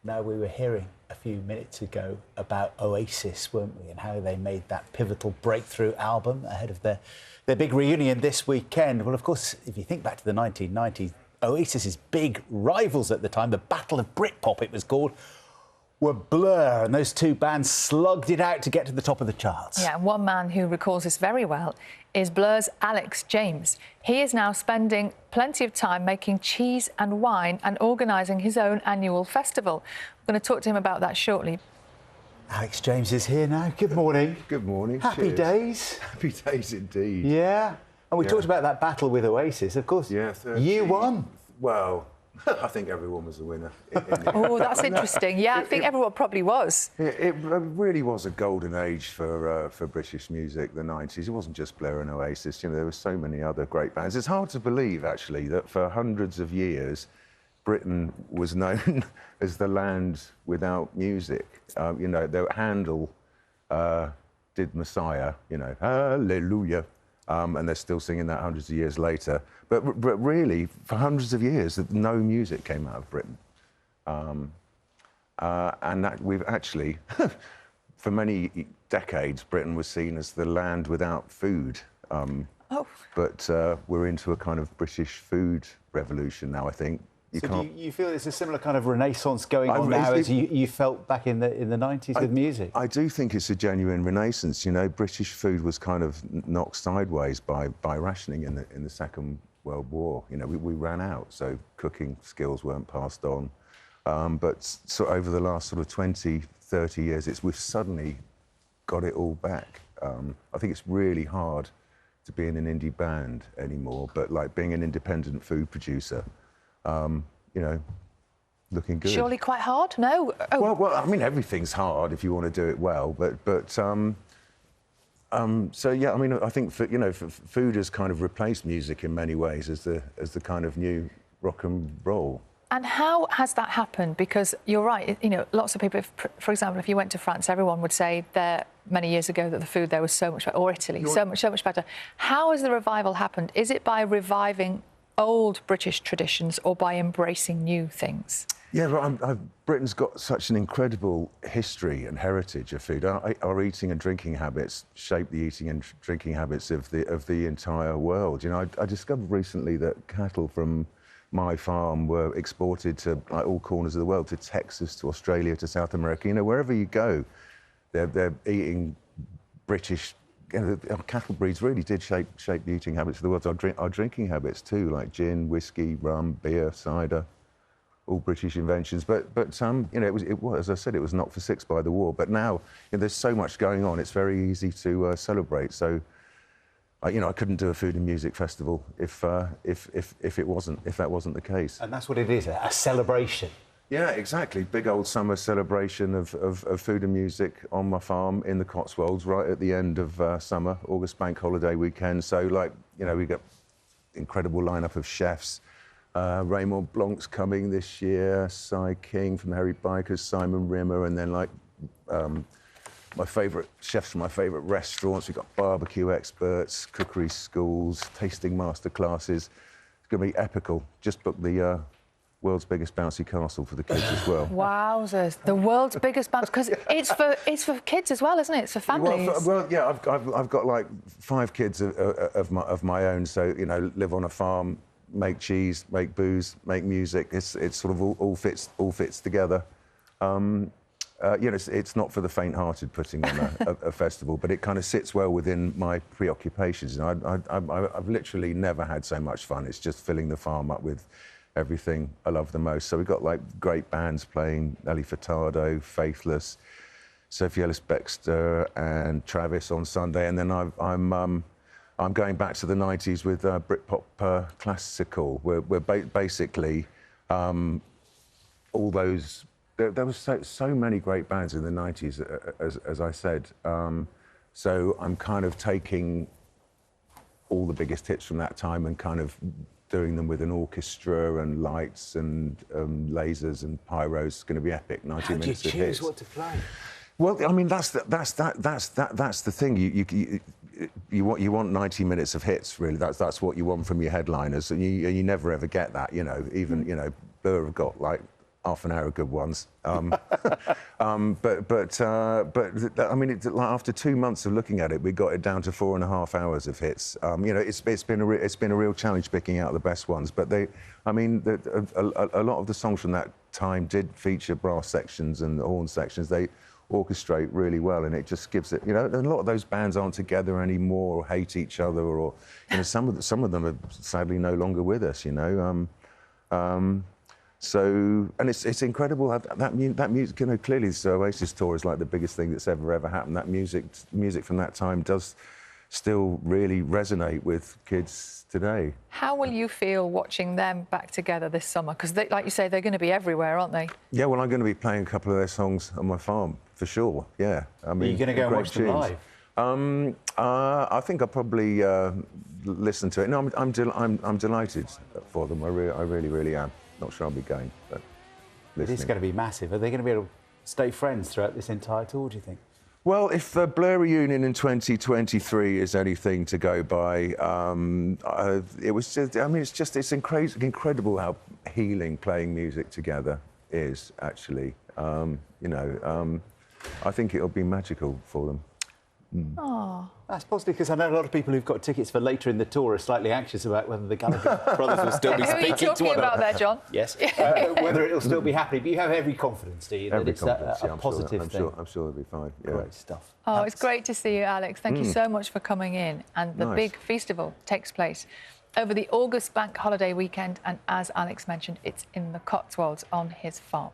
Now, we were hearing a few minutes ago about Oasis, weren't we, and how they made that pivotal breakthrough album ahead of their big reunion this weekend. Well, of course, if you think back to the 1990s, Oasis's big rivals at the time, the Battle of Britpop it was called, were Blur, and those two bands slugged it out to get to the top of the charts. Yeah, and one man who recalls this very well is Blur's Alex He is now spending plenty of time making cheese and wine and organising his own annual festival. We're going to talk to him about that shortly. Alex James is here now. Good morning. Good morning. Happy Cheers. Days. Happy days indeed. Yeah. And we talked about that battle with Oasis, of course. Yeah, you won. Well, I think everyone was the winner. Oh, that's interesting. Yeah, I think everyone probably was. It really was a golden age for British music, the 90s. It wasn't just Blur and Oasis. You know, there were so many other great bands. It's hard to believe, actually, that for hundreds of years, Britain was known as the land without music. You know, Handel did Messiah, you know, hallelujah. And they're still singing that hundreds of years later. But really, for hundreds of years, no music came out of Britain. And that we've actually, for many decades, Britain was seen as the land without food. But we're into a kind of British food revolution now, I think. Do you feel it's a similar kind of renaissance going on now as you felt back in the 90s with music? I do think it's a genuine renaissance. You know, British food was kind of knocked sideways by rationing in the Second World War. You know, we ran out, so cooking skills weren't passed on. But so over the last sort of 20, 30 years, we've suddenly got it all back. I think it's really hard to be in an indie band anymore, but like being an independent food producer, you know, looking good. Surely quite hard? No? Oh. Well, I mean, everything's hard if you want to do it well, but so yeah, I mean, I think food has kind of replaced music in many ways as the kind of new rock and roll. And how has that happened? Because you're right, you know, lots of people, for example, if you went to France, everyone would say there many years ago that the food there was so much better, or Italy, so much better. How has the revival happened? Is it by reviving old British traditions or by embracing new things? Yeah, but Britain's got such an incredible history and heritage of food. Our eating and drinking habits shape the eating and drinking habits of the entire world. You know, I discovered recently that cattle from my farm were exported to like all corners of the world, to Texas, to Australia, to South America. You know, wherever you go, they're eating British. You know, our cattle breeds really did shape the eating habits of the world. Our drinking habits too, like gin, whiskey, rum, beer, cider, all British inventions. But you know, it was, as I said, it was knocked for six by the war. But now, you know, there's so much going on. It's very easy to celebrate. So, you know, I couldn't do a food and music festival if that wasn't the case. And that's what it is, a celebration. Yeah, exactly. Big old summer celebration of food and music on my farm in the Cotswolds, right at the end of summer, August bank holiday weekend. So, like, you know, we got incredible lineup of chefs. Raymond Blanc's coming this year, Cy King from the Hairy Bikers, Simon Rimmer, and then, like, my favourite chefs from my favourite restaurants. We've got barbecue experts, cookery schools, tasting master classes. It's going to be epical. Just booked the world's biggest bouncy castle for the kids as well. Wowzers! The world's biggest bouncy, because it's for kids as well, isn't it? It's for families. Well, yeah, I've got like 5 kids of my own. So, you know, live on a farm, make cheese, make booze, make music. It's sort of all fits together. You know, it's not for the faint-hearted putting on a festival, but it kind of sits well within my preoccupations. And I've literally never had so much fun. It's just filling the farm up with everything I love the most. So we've got like great bands playing: Nelly Furtado, Faithless, Sophie Ellis-Bextor, and Travis on Sunday. And then I'm going back to the 90s with Britpop Classical, where basically all those. There was so many great bands in the 90s, as I said. So I'm kind of taking all the biggest hits from that time and kind of doing them with an orchestra and lights and lasers and pyros. It's going to be epic. 90 minutes of hits. How do you choose what to play? Well, I mean, that's the thing. You want 90 minutes of hits, really. That's what you want from your headliners, and you never ever get that. You know, even you know, Blur have got like half an hour of good ones. I mean, after 2 months of looking at it, we got it down to 4.5 hours of hits. You know, it's been a real challenge picking out the best ones. But a lot of the songs from that time did feature brass sections and horn sections. They orchestrate really well, and it just gives it, you know, and a lot of those bands aren't together anymore or hate each other, or, you know, some of them are sadly no longer with us, you know. So, and it's incredible how that music, you know, clearly this Oasis tour is like the biggest thing that's ever happened. That music from that time does still really resonate with kids today. How will you feel watching them back together this summer? Because, like you say, they're going to be everywhere, aren't they? Yeah, well, I'm going to be playing a couple of their songs on my farm, for sure, yeah. I mean, are you going to go and watch them live? I think I'll probably listen to it. No, I'm delighted for them. I really am. Not sure I'll be going, but listening. It is going to be massive. Are they going to be able to stay friends throughout this entire tour, do you think? Well, if the Blur reunion in 2023 is anything to go by, it was just, I mean, it's incredible how healing playing music together is, actually. You know, I think it'll be magical for them. Oh. That's positive, because I know a lot of people who've got tickets for later in the tour are slightly anxious about whether the Gallagher brothers will still be speaking to one another. Who are you talking about there, John? Yes. Whether it'll still be happening. But you have every confidence, do you, that it's a positive thing? I'm sure it'll be fine. Yeah. Great stuff. Oh, it's great to see you, Alex. Thank you so much for coming in. And the big festival takes place over the August bank holiday weekend. And as Alex mentioned, it's in the Cotswolds on his farm.